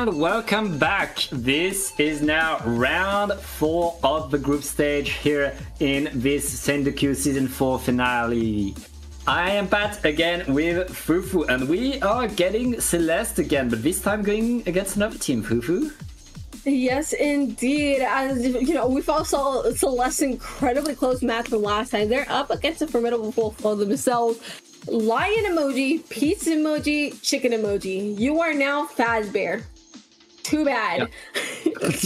and welcome back. This is now round 4 of the group stage here in this SendouQ Season 4 finale. I am Pat again with Fufu, and we are getting Celeste again, but this time going against another team, Fufu. Yes, indeed. As you know, we've also Celeste's incredibly close match from last time. They're up against a formidable foe themselves. Lion emoji, pizza emoji, chicken emoji. You are now Fazbear. Too bad. Yep.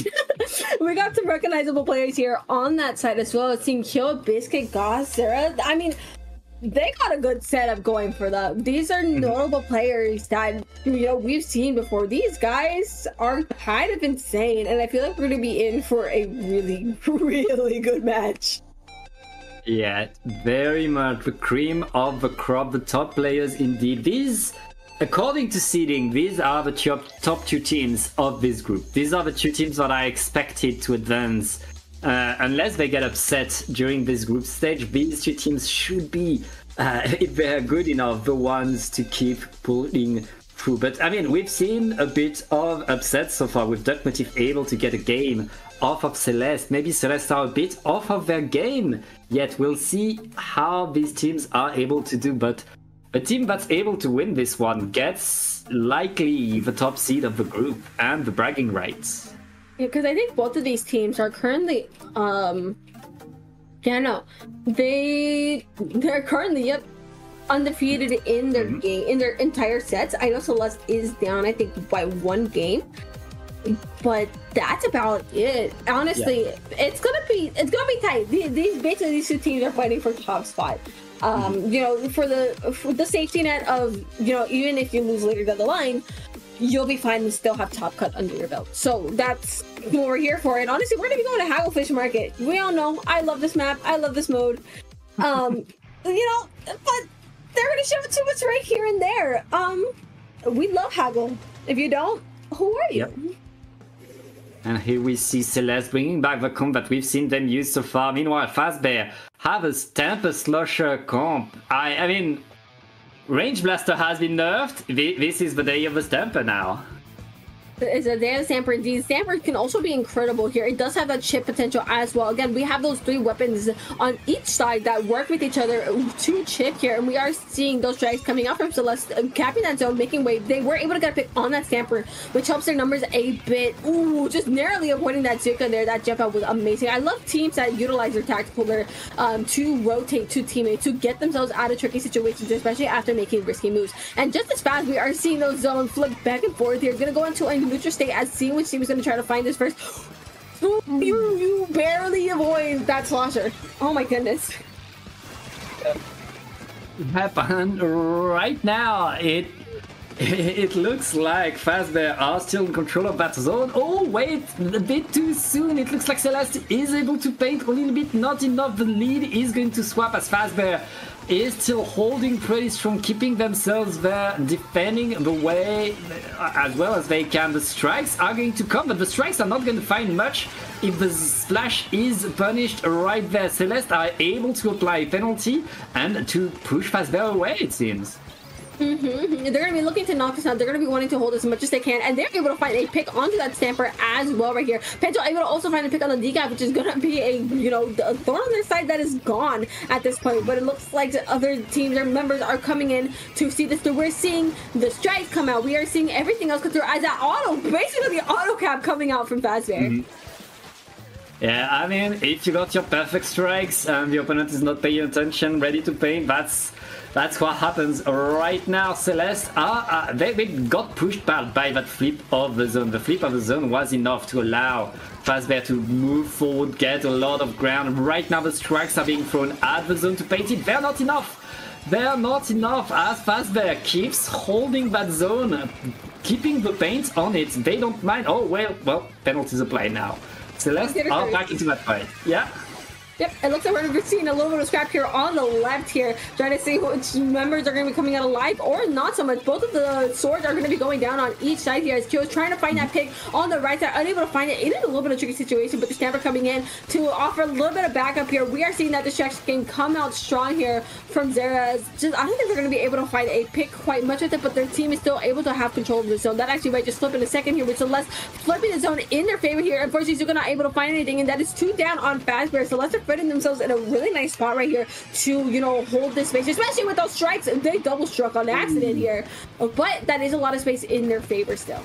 We got some recognizable players here on that side as well. Seeing Kyo, Biscuit, Goss, Sarah. I mean, they got a good setup going for them. These are notable players that, you know, we've seen before. These guys are kind of insane, and I feel like we're going to be in for a really, really good match. Yeah, very much the cream of the crop, the top players indeed. These, according to seeding, these are the top 2 teams of this group. These are the 2 teams that I expected to advance. Unless they get upset during this group stage, these 2 teams should be, if they're good enough, the ones to keep pulling through. But I mean, we've seen a bit of upset so far with Duck Motif able to get a game off of Celeste. Maybe Celeste are a bit off of their game, yet we'll see how these teams are able to do. But a team that's able to win this one gets likely the top seed of the group and the bragging rights. Yeah, because I think both of these teams are currently, they're currently undefeated in their game, in their entire sets. I know Celeste is down, I think, by 1 game, but that's about it. Honestly, yeah. It's gonna be tight. These 2 teams are fighting for top spot. You know, for the safety net of, you know, even if you lose later down the line, you'll be fine and still have top cut under your belt. So that's what we're here for. And honestly, we're gonna be going to Hagglefish Market. We all know I love this map. I love this mode. You know, but they're gonna show it to us right here and there. We love Haggle. If you don't, who are you? Yep. And here we see Celeste bringing back the comp that we've seen them use so far. Meanwhile, Fazbear have a Stamper Slusher comp. I mean, Range Blaster has been nerfed. This is the day of the Stamper now. It's a day of Stamper indeed. Stamper can also be incredible here. It does have that chip potential as well. Again, we have those 3 weapons on each side that work with each other to chip here, and we are seeing those strikes coming out from Celeste, capping that zone, making way. They were able to get a pick on that Stamper, which helps their numbers a bit. Ooh, just narrowly avoiding that Zika there. That jump out was amazing. I love teams that utilize their tactical there to rotate to teammates, to get themselves out of tricky situations, especially after making risky moves. And just as fast, we are seeing those zones flip back and forth here. It's going to go into a neutral state as seeing which team is going to try to find this first. You barely avoid that slosher. Oh my goodness. Happened right now. It looks like Fazbear are still in control of that zone. Oh wait, a bit too soon. It looks like Celeste is able to paint a little bit, not enough. The lead is going to swap as Fazbear is still holding pretty strong, keeping themselves there, defending the way as well as they can. The strikes are going to come, but the strikes are not going to find much if the splash is punished right there. Celeste are able to apply a penalty and to push Fazbear away, it seems. They're going to be looking to knock this out. They're going to be wanting to hold as much as they can, and they're able to find a pick onto that Stamper as well right here. Pento able to also find a pick on the decap, which is going to be a, you know, a thorn on their side that is gone at this point. But it looks like the other teams, their members are coming in to see this through. We're seeing the strikes come out. We are seeing everything else come through as that basically the auto cap coming out from Fazbear. Yeah, I mean, if you got your perfect strikes and the opponent is not paying attention, ready to paint, that's what happens right now. Celeste, they got pushed back by that flip of the zone. The flip of the zone was enough to allow Fazbear to move forward, get a lot of ground. Right now the strikes are being thrown at the zone to paint it. They're not enough. They're not enough as Fazbear keeps holding that zone, keeping the paint on it. They don't mind. Oh, well, penalties applied now. Celeste are back into that fight. Yeah. Yep, it looks like we're going to be seeing a little bit of scrap here on the left here, trying to see which members are going to be coming out alive or not so much. Both of the swords are going to be going down on each side here as Kyo is trying to find that pick on the right side, unable to find it. It is a little bit of a tricky situation, but the Stamper coming in to offer a little bit of backup here. We are seeing that distraction game come out strong here from Zera. Just, I don't think they're going to be able to find a pick quite much with it, but their team is still able to have control of the zone. That actually might just flip in a second here, with Celeste flipping the zone in their favor here. Unfortunately, still not able to find anything, and that is 2 down on Fazbear. Celeste are putting themselves in a really nice spot right here to, you know, hold this space, especially with those strikes. They double struck on accident here, but that is a lot of space in their favor still.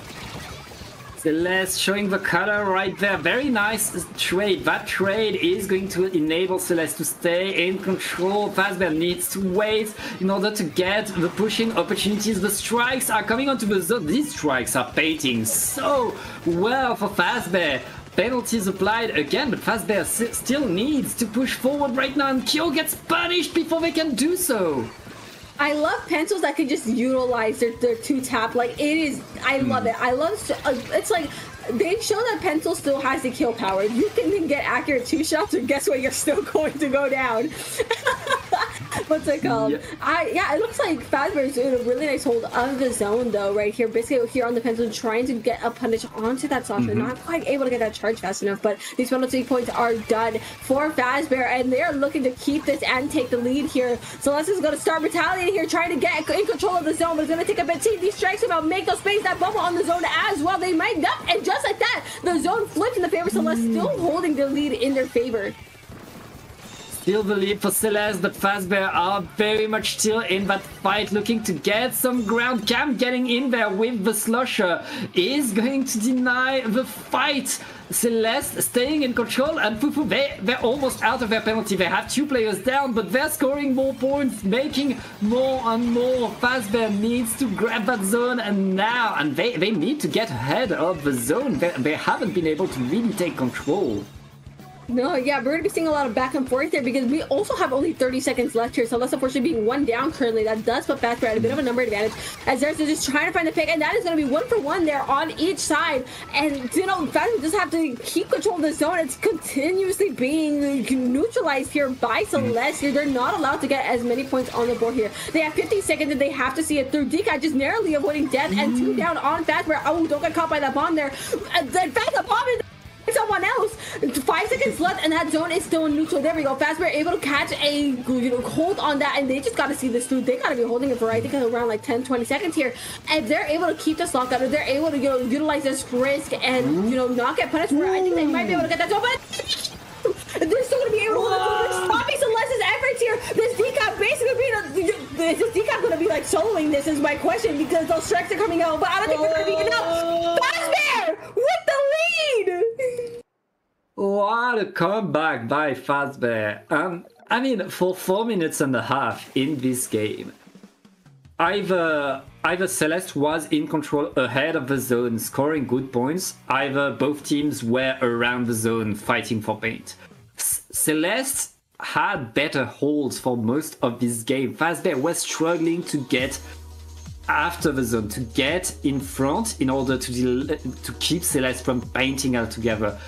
Celeste showing the color right there. Very nice trade. That trade is going to enable Celeste to stay in control. Fazbear needs to wait in order to get the pushing opportunities. The strikes are coming onto the zone. These strikes are baiting so well for Fazbear. Penalties applied again, but Fazbear still needs to push forward right now, and Kyo gets punished before they can do so. I love pencils that can just utilize their 2-tap. Like, it is, I love it. I love, it's like, they show that pencil still has the kill power. You can then get accurate 2-shots, and guess what? You're still going to go down. What's it called? Yeah, it looks like Fazbear is doing a really nice hold of the zone, though, right here. Basically, here on the pencil, trying to get a punish onto that Sasha. Not quite able to get that charge fast enough, but these penalty points are done for Fazbear, and they're looking to keep this and take the lead here. Celeste is going to start retaliating here, trying to get in control of the zone, but it's going to take a bit. See, these strikes about make those space, that bubble on the zone as well. They might up, and just like that, the zone flips in the favor. Celeste still holding the lead in their favor. Still the lead for Celeste, but Fazbear are very much still in that fight, looking to get some ground. Cam getting in there with the slusher is going to deny the fight. Celeste staying in control, and Fufu, they're almost out of their penalty. They have 2 players down, but they're scoring more points, making more and more. Fazbear needs to grab that zone, and now, and they need to get ahead of the zone. They haven't been able to really take control. No, yeah, we're going to be seeing a lot of back and forth there because we also have only 30 seconds left here. So Celeste, unfortunately, being 1 down currently. That does put Fazbear at a bit of a number advantage as they're just trying to find the pick, and that is going to be 1 for 1 there on each side. And, you know, Fazbear just have to keep control of the zone. It's continuously being neutralized here by Celeste. They're not allowed to get as many points on the board here. They have 50 seconds and they have to see it through. DK just narrowly avoiding death, and 2 down on Fazbear. Oh, don't get caught by that bomb there. In fact, the bomb is someone else. 5 seconds left, and that zone is still neutral. There we go. Fazbear able to catch a hold on that, and they just got to see this through. They got to be holding it for I think around like 10-20 seconds here, and they're able to keep this lockout. They're able to utilize this risk and not get punished for it. I think they might be able to get that zone, but they're still going to be able to hold it. They're stopping Celeste's efforts here. This decap basically being is this decap going to be like soloing this is my question, because those strikes are coming out, but I don't think they're going to be enough. Fazbear with the lead. What a comeback by Fazbear. I mean, for 4 minutes and a half in this game, either Celeste was in control ahead of the zone, scoring good points, either both teams were around the zone fighting for paint. Celeste had better holds for most of this game. Fazbear was struggling to get after the zone, to get in front in order to keep Celeste from painting altogether.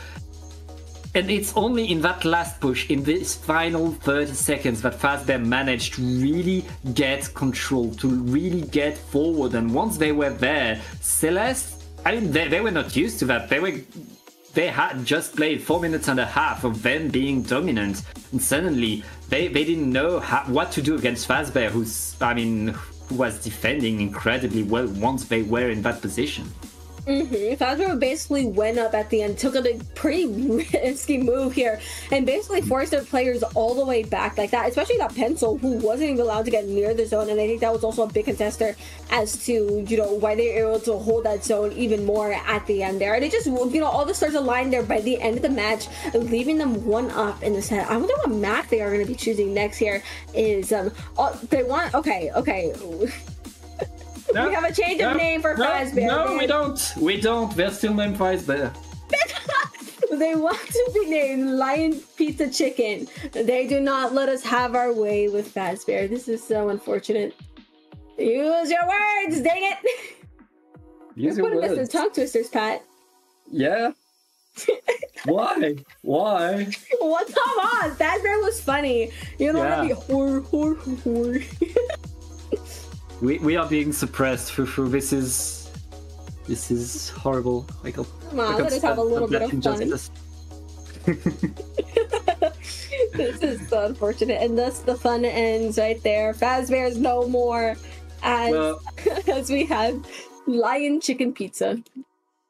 And it's only in that last push, in this final 30 seconds, that Fazbear managed to really get control, to really get forward. And once they were there, Celeste, I mean, they were not used to that. They had just played 4 minutes and a half of them being dominant, and suddenly they didn't know what to do against Fazbear, who was defending incredibly well once they were in that position. Fazbear basically went up at the end, took a pretty risky move here, and basically forced their players all the way back like that, especially that Pencil, who wasn't even allowed to get near the zone. And I think that was also a big contester as to, why they were able to hold that zone even more at the end there. And it just, all the stars aligned there by the end of the match, leaving them 1 up in the set. I wonder what map they are going to be choosing next here. They want, okay. No, we have a change of name for Fazbear. No, we don't. They're still named Fazbear. They want to be named Lion Pizza Chicken. They do not let us have our way with Fazbear. This is so unfortunate. Use your words, dang it! Use your words. This in tongue twisters, Pat. Yeah. Why? Why? What? Come on, that man was funny. You don't want to be whore. We are being suppressed, Fufu. This is horrible. Come on, let us have a little bit of fun. This is so unfortunate, and thus the fun ends right there. Fazbear's no more, as we have Lion Chicken Pizza.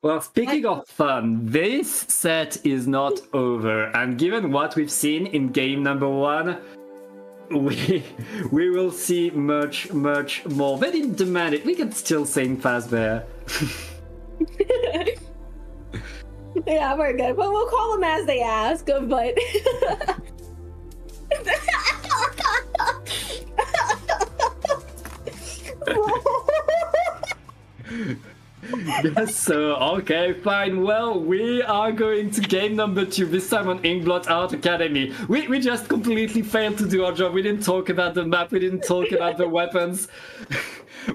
Well, speaking of fun, this set is not over, and given what we've seen in game number 1, we will see much more. They didn't demand it. We can still sing Fazbear. Yeah, we're good. But we'll call them as they ask, but... Yes, sir. Okay, fine. Well, we are going to game number 2, this time on Inkblot Art Academy. We just completely failed to do our job. We didn't talk about the map, we didn't talk about the weapons.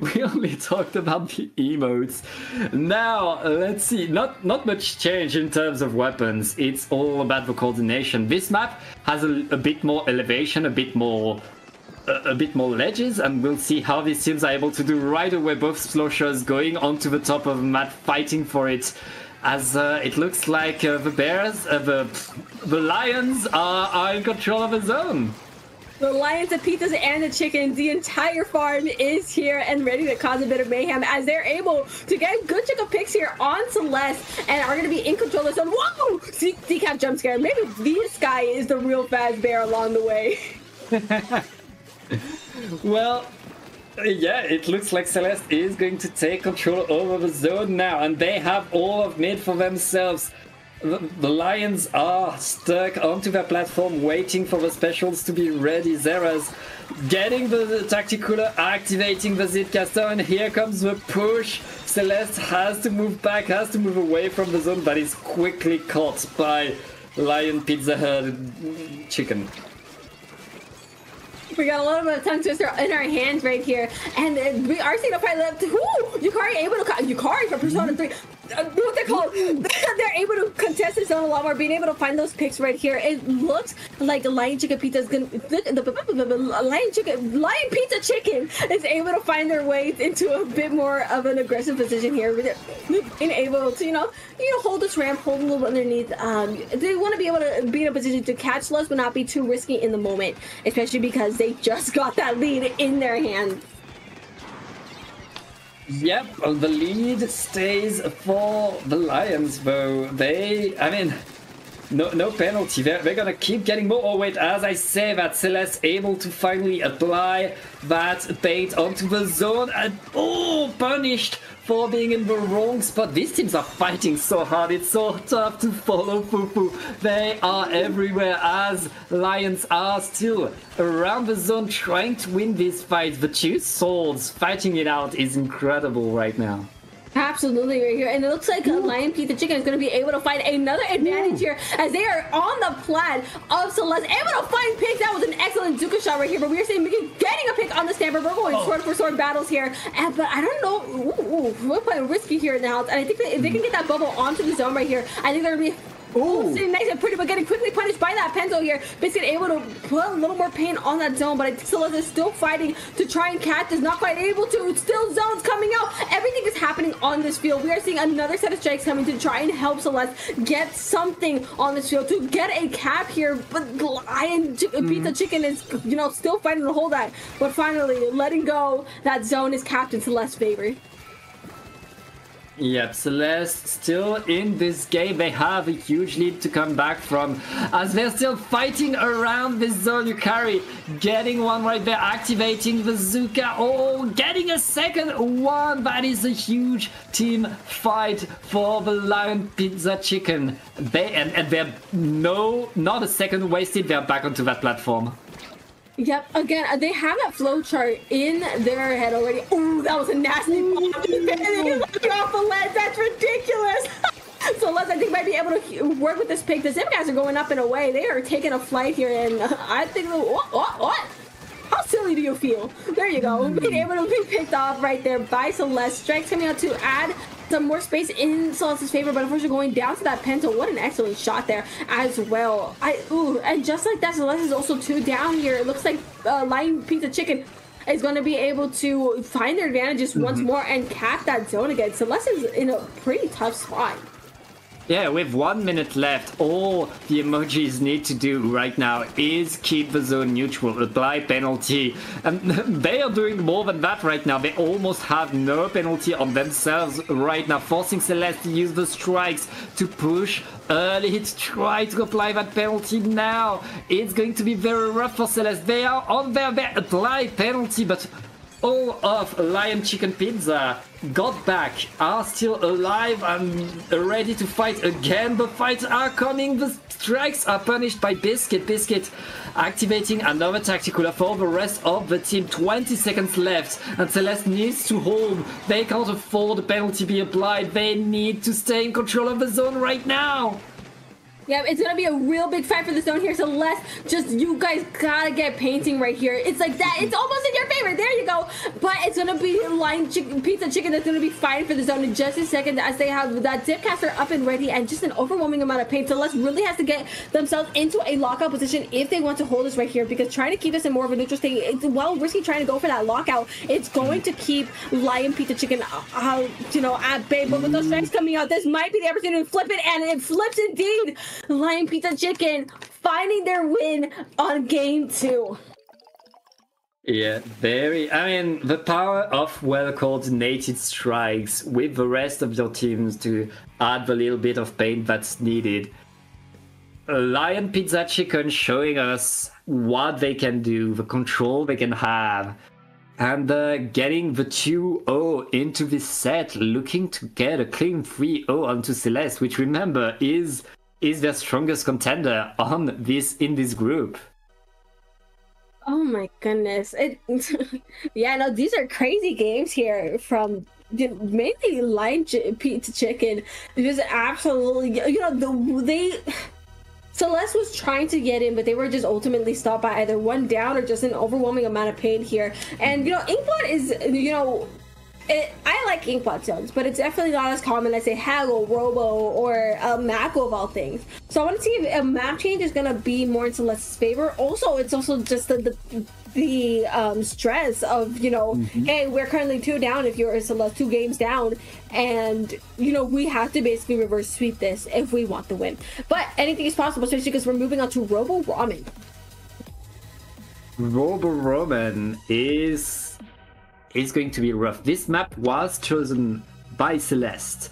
We only talked about the emotes. Now, let's see. Not much change in terms of weapons. It's all about the coordination. This map has a bit more elevation, a bit more ledges, and we'll see how these teams are able to do right away. Both sloshers going onto the top of the map, fighting for it. As it looks like the lions are in control of the zone. The lions, the pizzas, and the chickens, the entire farm is here and ready to cause a bit of mayhem as they're able to get good chicken picks here on Celeste and are going to be in control of the zone. Whoa! Decap jump scare. Maybe this guy is the real Fazbear along the way. Well, yeah, it looks like Celeste is going to take control over the zone now, and they have all of mid for themselves. The lions are stuck onto their platform waiting for the specials to be ready. Zera's getting the tacticooler, activating the Zitcaster, and here comes the push. Celeste has to move back, has to move away from the zone, but is quickly caught by Lion Pizza Hut Chicken. We got a little bit of tongue twister in our hands right here, and we are seeing a fight left. Yukari able to Yukari for Persona 3. What they call they're able to contest this zone a lot more, being able to find those picks right here. It looks like the Lion Chicken Pizza is gonna Lion Pizza Chicken is able to find their way into a bit more of an aggressive position here, being able to hold this ramp, hold a little bit underneath. They want to be able to be in a position to catch Celeste but not be too risky in the moment, especially because they just got that lead in their hands. Yep, the lead stays for the Lions, though. No penalty. They're gonna keep getting more. Oh wait, as I say that, Celeste able to finally apply that bait onto the zone, and punished for being in the wrong spot. These teams are fighting so hard. It's so tough to follow Fufu. They are everywhere as Lions are still around the zone trying to win this fight. The two swords fighting it out is incredible right now. Absolutely right here, and it looks like Lion Pizza Chicken is going to be able to find another advantage here as they are on the plat of Celeste, able to find picks. That was an excellent Zuka shot right here, but we are seeing Mickey getting a pick on the Stamper. We're going sword for sword battles here, but I don't know. We're playing risky here in the house, and I think that if they can get that bubble onto the zone right here, I think they're going to be sitting nice and pretty, but getting quickly punished by that Penzo here. Biscuit able to put a little more pain on that zone, but Celeste is still fighting to try and catch this. Not quite able to. It's still zones coming out. Everything is happening on this field. We are seeing another set of strikes coming to try and help Celeste get something on this field to get a cap here. But Lion Pizza Chicken is, still fighting to hold that. But finally, letting go, that zone is capped in Celeste's favor. Yep, Celeste still in this game. They have a huge lead to come back from as they're still fighting around this zone. Yukari getting one right there, activating the Zuka. Getting a second one. That is a huge team fight for the Lion Pizza Chicken. They're not a second wasted. They're back onto that platform. Yep, again, they have that flow chart in their head already. Oh, that was a nasty bomb. Off the ledge. That's ridiculous. So Celeste, I think, might be able to work with this pick. The Zip guys are going up and away. They are taking a flight here, and I think, what? How silly do you feel? There you go. Being able to be picked off right there by Celeste. Strikes coming out to add some more space in Celeste's favor, but unfortunately going down to that Penta. What an excellent shot there as well. And just like that, Celeste is also 2 down here. It looks like Lion Pizza Chicken is going to be able to find their advantages once more and cap that zone again. Celeste is in a pretty tough spot. Yeah, with 1 minute left, all the emojis need to do right now is keep the zone neutral, apply penalty. And they are doing more than that right now. They almost have no penalty on themselves right now, forcing Celeste to use the strikes to push early to try to apply that penalty now. It's going to be very rough for Celeste. They are on their apply penalty, but all of Lion Chicken Pizza got back, are still alive and ready to fight again. The fights are coming. The strikes are punished by Biscuit. Biscuit activating another tactical for the rest of the team. 20 seconds left and Celeste needs to hold. They can't afford the penalty to be applied. They need to stay in control of the zone right now. Yeah, it's gonna be a real big fight for the zone here. Celeste, just you guys gotta get painting right here. It's like that. It's almost in your favor. There you go. But it's gonna be Lion Pizza Chicken that's gonna be fighting for the zone in just a second as they have that Dipcaster up and ready and just an overwhelming amount of pain. Celeste really has to get themselves into a lockout position if they want to hold this right here, because trying to keep this in more of a neutral state, it's well risky trying to go for that lockout. It's going to keep Lion Pizza Chicken out, at bay. But with those strikes coming out, this might be the opportunity to flip it, and it flips indeed. Lion Pizza Chicken finding their win on game 2. Yeah, the power of well-coordinated strikes with the rest of your teams to add the little bit of pain that's needed. Lion Pizza Chicken showing us what they can do, the control they can have, and getting the 2-0 into this set, looking to get a clean 3-0 onto Celeste, which remember is their strongest contender in this group. Oh my goodness. Yeah, no, these are crazy games here from mainly Lion Pizza Chicken. Just absolutely, Celeste was trying to get in, but they were just ultimately stopped by either one down or just an overwhelming amount of pain here. And, Inkblot is, I like Inkblot zones, but it's definitely not as common as, say, Haggle, Robo, or Mako of all things. So I want to see if a map change is going to be more in Celeste's favor. Also, it's also just the stress of, hey, we're currently 2 down if you're Celeste, 2 games down, and, we have to basically reverse sweep this if we want the win. But anything is possible, especially because we're moving on to Robo Ramen. Robo Ramen is going to be rough. This map was chosen by Celeste,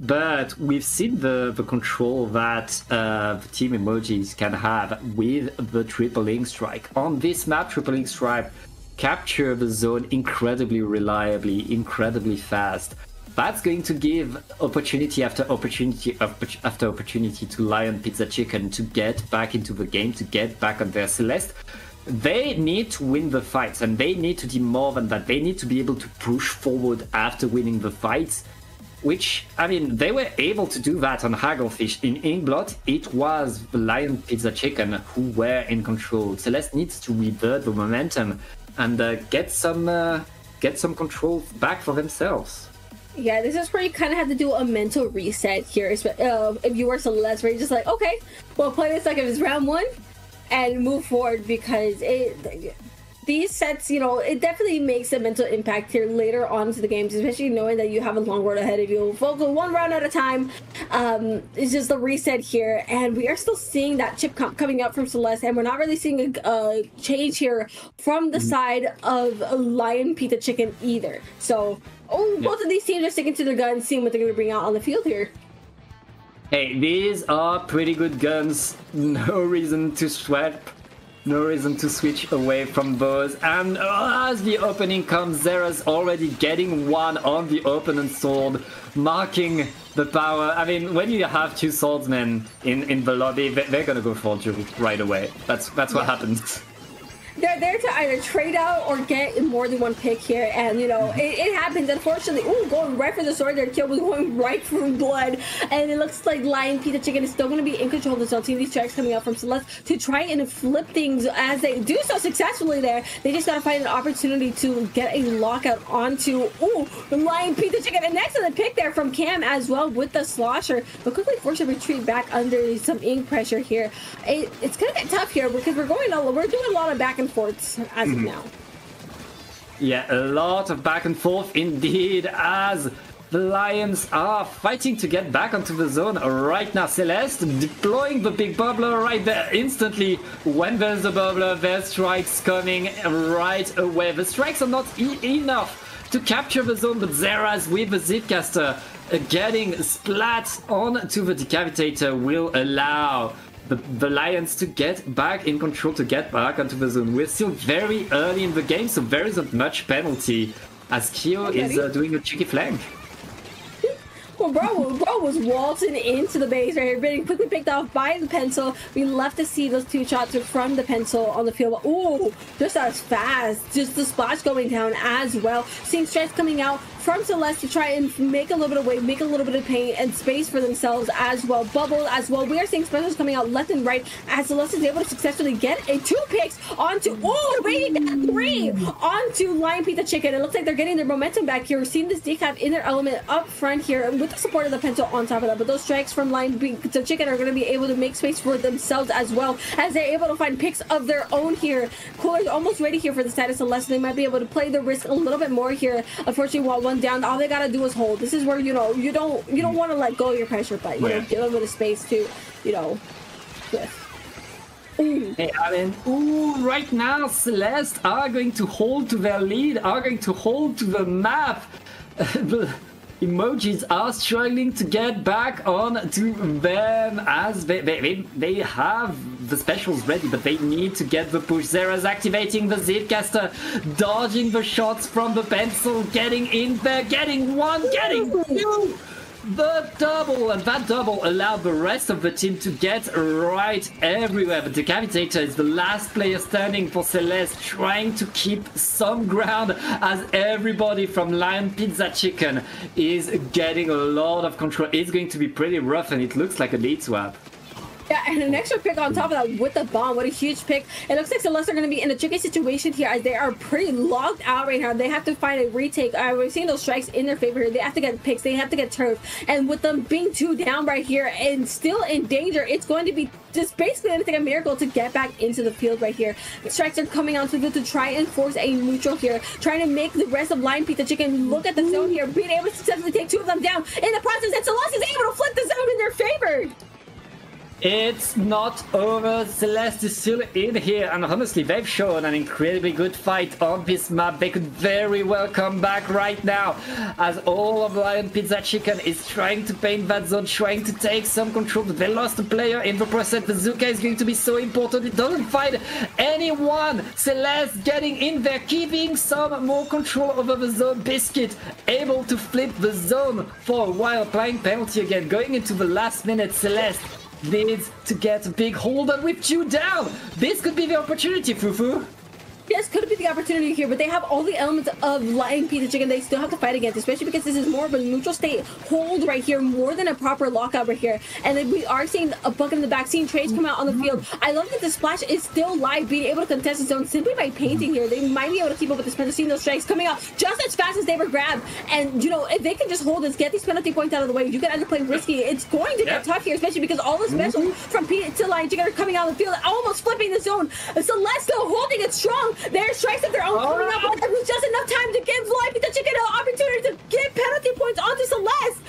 but we've seen the control that the team emojis can have with the triple ink strike. On this map, triple ink strike capture the zone incredibly reliably, incredibly fast. That's going to give opportunity after opportunity after opportunity to Lion Pizza Chicken to get back into the game, to get back on their Celeste. They need to win the fights, and they need to do more than that. They need to be able to push forward after winning the fights, which, they were able to do that on Hagglefish. In Inkblot, it was the Lion Pizza Chicken who were in control. Celeste needs to revert the momentum and get some control back for themselves. Yeah, this is where you kind of have to do a mental reset here. If you were Celeste, where you're just like, okay, we'll play this like it was round 1. And move forward, because these sets, it definitely makes a mental impact here later on into the games, especially knowing that you have a long road ahead of you. Focus 1 round at a time. It's just the reset here, and we are still seeing that chip coming out from Celeste, and we're not really seeing a change here from the side of Lion Pizza Chicken either. So, both of these teams are sticking to their guns, seeing what they're going to bring out on the field here. Hey, these are pretty good guns. No reason to swap. No reason to switch away from those. And as the opening comes, Zera's already getting one on the opponent's sword, marking the power. When you have 2 swordsmen in the lobby, they're gonna go for you right away. That's what happens. they're there to either trade out or get more than one pick here, and you know it happens. Unfortunately, ooh, going right for the sword. Their kill was going right through blood, and it looks like Lion Pizza Chicken is still going to be in control of the zone. Seeing these strikes coming out from Celeste to try and flip things as they do so successfully. There, they just got to find an opportunity to get a lockout onto the Lion Pizza Chicken, and next to the pick there from Cam as well with the slosher, but quickly forced to retreat back under some ink pressure here. It's gonna get tough here because we're doing a lot of back and forths as of now. Yeah, a lot of back and forth indeed, as the Lions are fighting to get back onto the zone right now. Celeste deploying the big bubbler right there instantly. When there's a bubbler, there's strikes coming right away. The strikes are not enough to capture the zone, but Zeras with the Zipcaster getting splat onto the Decapitator will allow the Lions to get back in control, to get back onto the zone. We're still very early in the game, so there isn't much penalty as Kyo is doing a cheeky flank. Well, bro was waltzing into the base right here, being quickly picked off by the pencil. We left to see those two shots from the pencil on the field. Ooh, just as fast. Just the splash going down as well. Seeing strikes coming out from Celeste to try and make a little bit of weight, make a little bit of pain and space for themselves as well. Bubble as well. We are seeing specials coming out left and right as Celeste is able to successfully get a 2 picks onto, waiting that 3 onto Lion Pizza Chicken. It looks like they're getting their momentum back here. We're seeing this decap in their element up front here with the support of the pencil on top of that. But those strikes from Lion Pizza Chicken are going to be able to make space for themselves as well as they're able to find picks of their own here. Cooler's almost ready here for the status of Celeste. They might be able to play the risk a little bit more here. Unfortunately, while one down, all they gotta do is hold. This is where you don't want to let go of your pressure, but you know, give a bit of space to Hey, I mean, right now Celeste are going to hold to their lead, are going to hold to the map. The emojis are struggling to get back on to them as they have the specials ready, but they need to get the push. Zera's activating the Zipcaster, dodging the shots from the pencil, getting in there, getting one, getting two. The double, and that double allowed the rest of the team to get right everywhere. But the Decapitator is the last player standing for Celeste, trying to keep some ground as everybody from Lion Pizza Chicken is getting a lot of control. It's going to be pretty rough, and it looks like a lead swap. Yeah, and an extra pick on top of that with the bomb. What a huge pick. It looks like Celeste are going to be in a tricky situation here as they are pretty locked out right now. They have to find a retake. We're seeing those strikes in their favor here. They have to get picks. They have to get turf. And with them being 2 down right here and still in danger, it's going to be just basically going to take a miracle to get back into the field right here. The strikes are coming onto the field to try and force a neutral here, trying to make the rest of Lion Pizza Chicken look at the zone here, being able to successfully take 2 of them down in the process, and Celeste is able to flip the zone in their favor. It's not over. Celeste is still in here, and honestly, they've shown an incredibly good fight on this map. They could very well come back right now, as all of Lion Pizza Chicken is trying to paint that zone, trying to take some control. But they lost a player in the process. The Zuka is going to be so important. It doesn't find anyone. Celeste getting in there, keeping some more control over the zone. Biscuit able to flip the zone for a while, applying penalty again. Going into the last minute, Celeste needs to get a big hold on with 2 down. This could be the opportunity, Fufu. Yes, could be the opportunity here, but they have all the elements of Lion Pizza Chicken they still have to fight against, especially because this is more of a neutral state hold right here, more than a proper lockout right here. And then we are seeing a bucket in the back, seeing trades come out on the field. I love that the splash is still live, being able to contest his own simply by painting here. They might be able to keep up with this penalty, seeing those strikes coming out just as fast as they were grabbed. And, you know, if they can just hold this, get these penalty points out of the way, you can either play risky. It's going to get tough here, especially because all the specials from Pete to Lion Chicken are coming out of the field, almost flipping the zone. Celeste still holding it strong. Their strikes of their own coming up, but there was just enough time to give Lion Pizza Chicken an opportunity to get penalty points onto Celeste.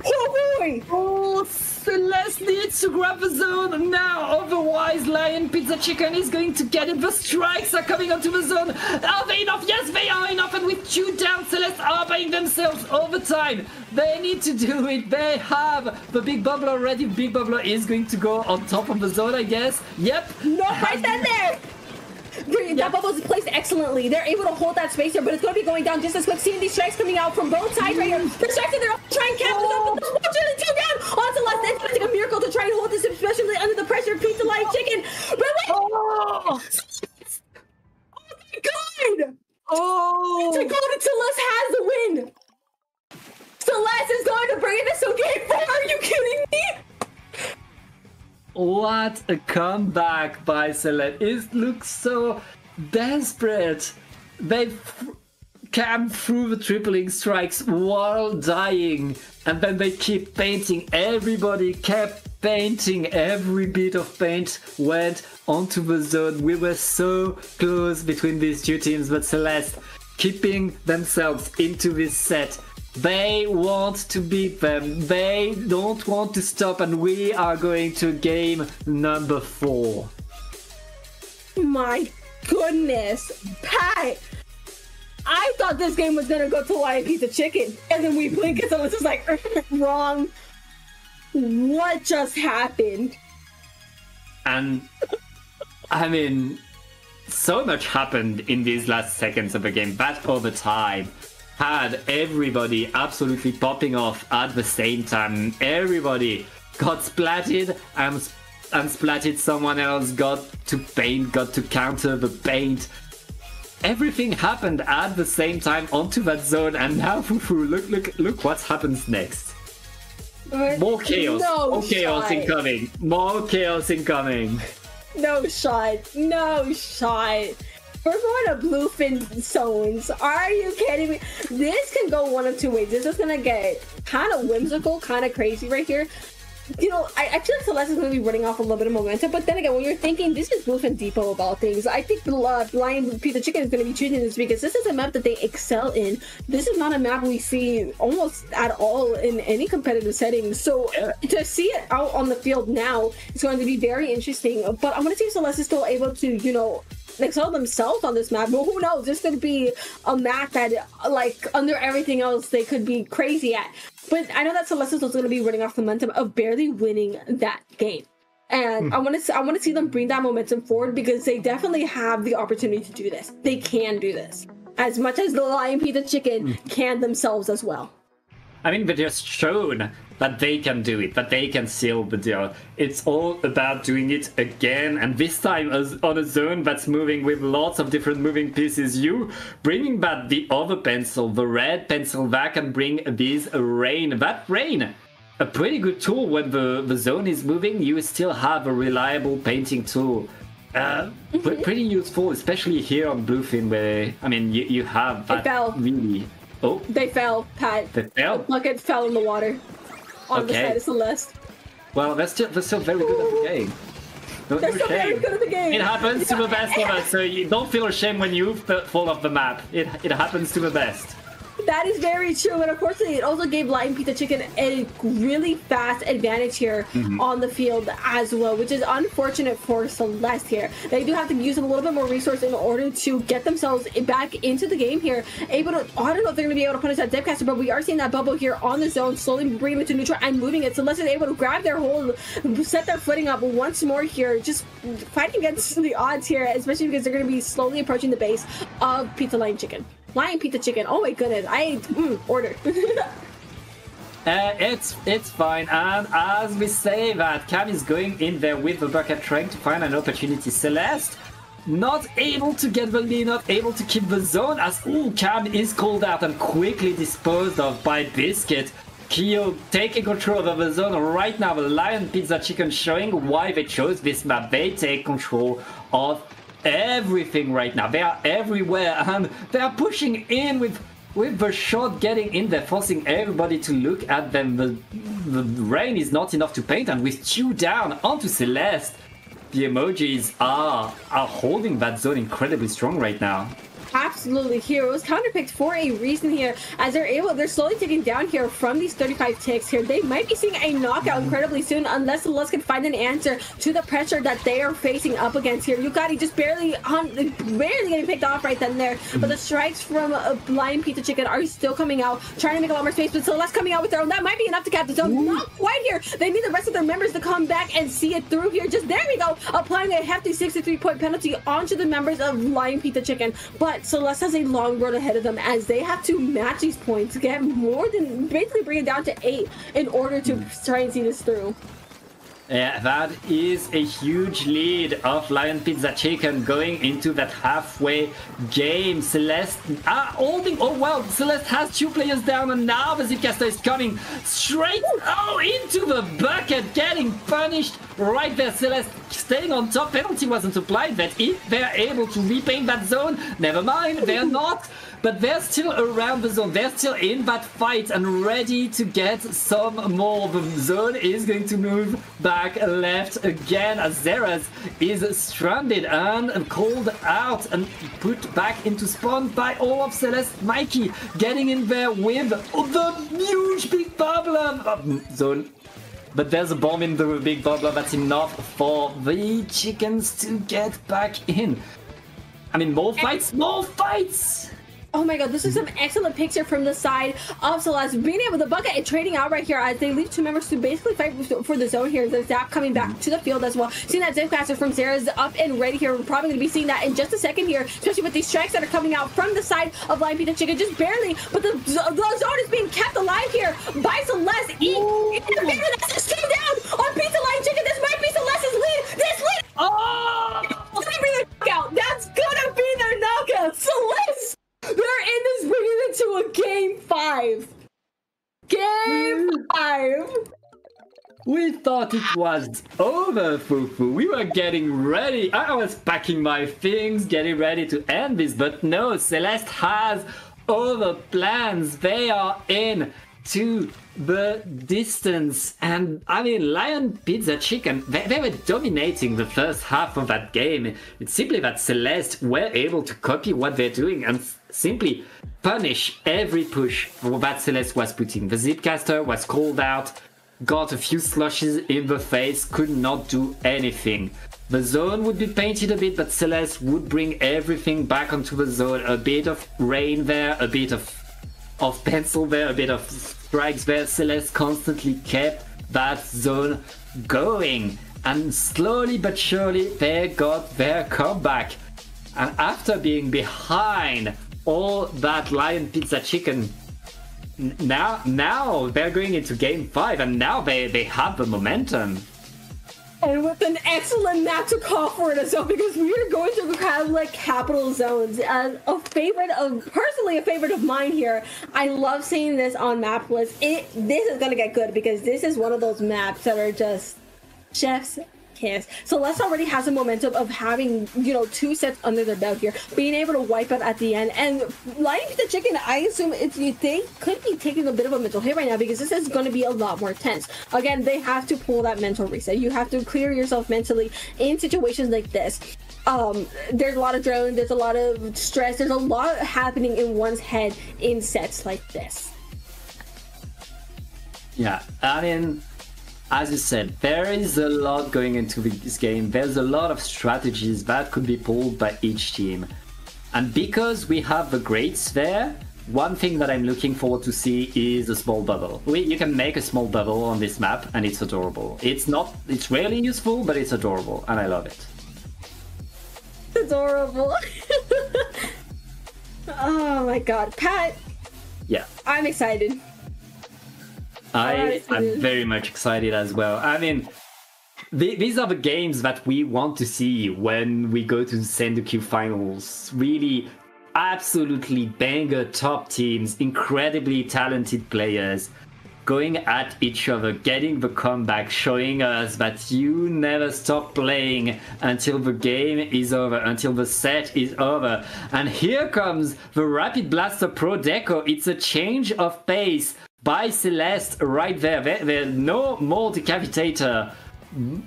Oh boy! Oh, Celeste needs to grab the zone now, otherwise Lion Pizza Chicken is going to get it. The strikes are coming onto the zone. Are they enough? Yes, they are enough, and with 2 down, Celeste are buying themselves overtime. They need to do it. They have the big bubbler ready. Big bubbler is going to go on top of the zone, I guess. Yep. No, right then there! That bubble is placed excellently. They're able to hold that space here, but it's going to be going down just as quick. Seeing these strikes coming out from both sides right here. The strikes are there to try and cap this up, but unfortunately 2 down on Celeste. It's going to take a miracle to try and hold this, especially under the pressure of Pizza Lion Chicken. But wait! Oh! To go to Celeste has the win! Celeste is going to bring this to game 4! Are you kidding me? What a comeback by Celeste. It looks so desperate. They came through the tripling strikes while dying, and then they keep painting. Everybody kept painting. Every bit of paint went onto the zone. We were so close between these two teams, but Celeste keeping themselves into this set. They want to beat them. They don't want to stop, and we are going to game number 4. My goodness, Pat! I thought this game was gonna go to Lion Pizza Chicken, and then we blink and someone's just like, wrong. What just happened? And I mean, so much happened in these last seconds of the game. That overtime had everybody absolutely popping off at the same time. Everybody got splatted and splatted. Someone else got to paint, got to counter the paint. Everything happened at the same time onto that zone, and now look what happens next. More chaos. More chaos incoming. More chaos incoming. No shot. No shot. We're going to bluefin zones. Are you kidding me? This can go one of two ways. This is going to get kind of whimsical, kind of crazy right here. You know, I feel like Celeste is going to be running off a little bit of momentum, but then again, when you're thinking this is Bluefin Depot of all things, I think Lion Pizza Chicken is going to be choosing this because this is a map that they excel in. This is not a map we see almost at all in any competitive setting. So to see it out on the field now is going to be very interesting. But I want to see if Celeste is still able to, you know, excel themselves on this map. But who knows? This could be a map that, like, under everything else, they could be crazy at. But I know that Celeste is also going to be running off the momentum of barely winning that game. And I want to see them bring that momentum forward because they definitely have the opportunity to do this. They can do this. As much as the Lion Pizza Chicken can themselves as well. I mean, they just shown that they can do it, that they can seal the deal. It's all about doing it again, and this time on a zone that's moving with lots of different moving pieces. You bringing back the other pencil, the red pencil, that can bring this rain. That rain, a pretty good tool when the zone is moving. You still have a reliable painting tool. Pretty useful, especially here on Bluefin, where, I mean, you have that really... Oh, they fell, Pat. They fell? The bucket fell in the water on the side of Celeste. Well, they're still very good at the game. They're still very good at the game. It happens to the best of us, so you don't feel ashamed when you fall off the map. It happens to the best. That is very true, and unfortunately, it also gave Lion Pizza Chicken a really fast advantage here on the field as well, which is unfortunate for Celeste here. They do have to use a little bit more resource in order to get themselves back into the game here. Able to, I don't know if they're going to be able to punish that Depcaster, but we are seeing that bubble here on the zone, slowly bringing it to neutral and moving it. Celeste is able to grab their hold, set their footing up once more here, just fighting against the odds here, especially because they're going to be slowly approaching the base of Pizza Lion Chicken. Lion Pizza Chicken. Oh my goodness. Order. It's fine. And as we say that, Cam is going in there with the bucket trying to find an opportunity. Celeste not able to get the lead, not able to keep the zone as Cam is called out and quickly disposed of by Biscuit. Kyo taking control of the zone right now. The Lion Pizza Chicken showing why they chose this map. They take control of everything right now. They are everywhere and they are pushing in with the shot getting in there, forcing everybody to look at them. The rain is not enough to paint, and with 2 down onto Celeste, the emojis are holding that zone incredibly strong right now. Absolutely, heroes counterpicked for a reason here, as they're slowly taking down here from these 35 ticks here. They might be seeing a knockout incredibly soon unless Celeste can find an answer to the pressure that they are facing up against here. Yukari just barely getting picked off right then and there, but the strikes from Lion Pizza Chicken are still coming out, trying to make a lot more space, but Celeste coming out with their own. That might be enough to cap the zone. Not quite here. They need the rest of their members to come back and see it through here. Just there we go, applying a hefty 63-point penalty onto the members of Lion Pizza Chicken, but Celeste has a long road ahead of them as they have to match these points, get more than, basically bring it down to 8 in order to try and see this through. Yeah, that is a huge lead of Lion Pizza Chicken going into that halfway game. Celeste holding. Oh wow, Celeste has 2 players down, and now the Zipcaster is coming straight into the bucket, getting punished right there. Celeste staying on top. Penalty wasn't applied. That if they're able to repaint that zone, never mind, they're not. But they're still around the zone. They're still in that fight and ready to get some more. The zone is going to move back left again as Zeras is stranded and called out and put back into spawn by all of Celeste. Mikey getting in there with the huge big bubbler zone. But there's a bomb in the big bubbler. That's enough for the chickens to get back in. I mean, more fights, more fights! Oh my god, this is some excellent picture from the side of Celeste, being able to bucket and trading out right here as they leave 2 members to basically fight for the zone here. There's Zap coming back to the field as well. Seeing that Zipcaster from Zera's up and ready here. We're probably going to be seeing that in just a second here, especially with these strikes that are coming out from the side of Lion Pizza Chicken, just barely. But the zone is being kept alive here by Celeste. That just came down on Pizza Lion Chicken. This might be Celeste's lead. This lead. Oh! Knockout. That's gonna be their knockout. Celeste. They're in this, bringing it to a game 5. Game 5. We thought it was over, Fufu. We were getting ready. I was packing my things, getting ready to end this, but no, Celeste has other plans. They are in to the distance. And I mean, Lion Pizza Chicken, they were dominating the first half of that game. It's simply that Celeste were able to copy what they're doing and simply punish every push that Celeste was putting. The Zipcaster was called out, got a few slushes in the face, could not do anything. The zone would be painted a bit, but Celeste would bring everything back onto the zone. A bit of rain there, a bit of pencil there, a bit of strikes there. Celeste constantly kept that zone going. And slowly but surely, they got their comeback. And after being behind all that Lion Pizza Chicken, now they're going into game 5, and now they have the momentum. And with an excellent map to call for it as well, because we are going to have like capital zones. Personally a favorite of mine here. I love seeing this on map lists. This is gonna get good because this is one of those maps that are just chef's kiss. Celeste already has a momentum of having, 2 sets under their belt here, being able to wipe it at the end. And Lion Pizza Chicken, I assume they could be taking a bit of a mental hit right now because this is going to be a lot more tense. Again, they have to pull that mental reset. You have to clear yourself mentally in situations like this. There's a lot of adrenaline, there's a lot of stress, there's a lot happening in one's head in sets like this. Yeah, I mean, as you said, there is a lot going into this game. There's a lot of strategies that could be pulled by each team. And because we have the greats there, one thing that I'm looking forward to see is a small bubble. You can make a small bubble on this map and it's adorable. It's rarely useful, but it's adorable and I love it. Adorable. Oh my god. Pat. Yeah. I'm excited. I'm very much excited as well. I mean, these are the games that we want to see when we go to the SendouQ finals. Really, absolutely banger top teams, incredibly talented players going at each other, getting the comeback, showing us that you never stop playing until the game is over, until the set is over. And here comes the Rapid Blaster Pro Deco. It's a change of pace by Celeste right there. There's no more Decapitator,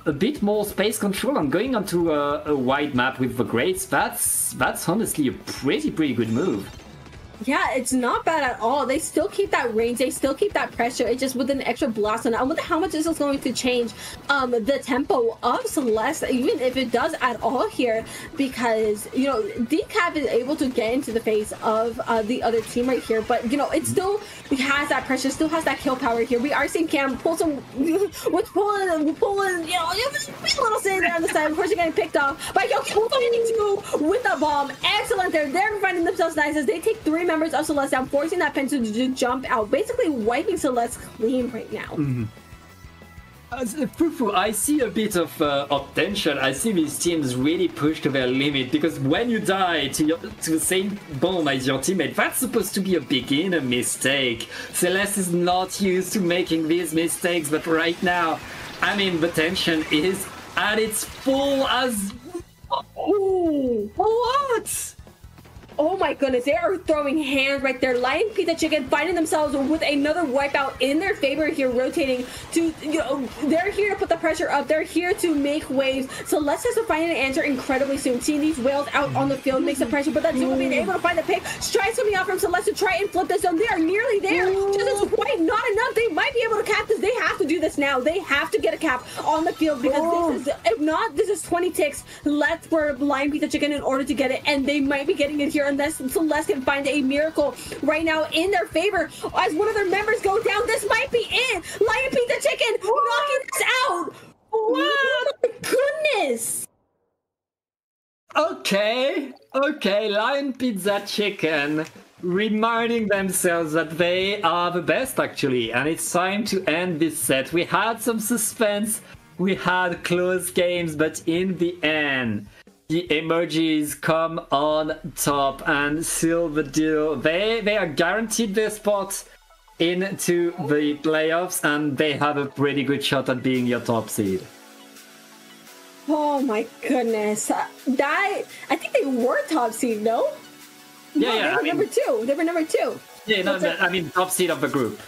a bit more space control, and going onto a wide map with the greats. That's honestly a pretty good move. Yeah, it's not bad at all. They still keep that range. They still keep that pressure. It's just with an extra blast on it. I wonder how much this is going to change the tempo of Celeste, even if it does at all here, because, Decap is able to get into the face of the other team right here, but, it still has that pressure, still has that kill power here. We are seeing Cam pull some, we're pulling, a little sitting there on the side. Of course, you're getting picked off by Yoki with the bomb. Excellent there. They're finding themselves nice as they take 3 members of Celeste down, forcing that Penta to jump out, basically wiping Celeste clean right now. Fufu, I see a bit of tension. I see these teams really push to their limit because when you die to the same bomb as your teammate, that's supposed to be a beginner mistake. Celeste is not used to making these mistakes, but right now, I mean, the tension is at its full as... Oh, what? Oh my goodness, they are throwing hands right there. Lion Pizza Chicken finding themselves with another wipeout in their favor here, rotating to, they're here to put the pressure up. They're here to make waves. Celeste has to find an answer incredibly soon. Seeing these whales out on the field makes the pressure, but that Zuma being able to find the pick, strikes coming out from Celeste to try and flip this zone. They are nearly there. Just as quite not enough. They might be able to cap this. They have to do this now. They have to get a cap on the field because this is, if not, this is 20 ticks left for Lion Pizza Chicken in order to get it, and they might be getting it here unless Celeste can find a miracle right now in their favor as one of their members go down. This might be it. Lion Pizza Chicken knocking this out. What? Oh my goodness. Okay, Lion Pizza Chicken reminding themselves that they are the best actually, and it's time to end this set. We had some suspense, we had close games, but in the end the emojis come on top and seal the deal. They are guaranteed their spot into the playoffs, and they have a pretty good shot at being your top seed. Oh my goodness. I think they were top seed, no? Yeah, no, they were number two. They were number two. Yeah, no, I mean top seed of the group.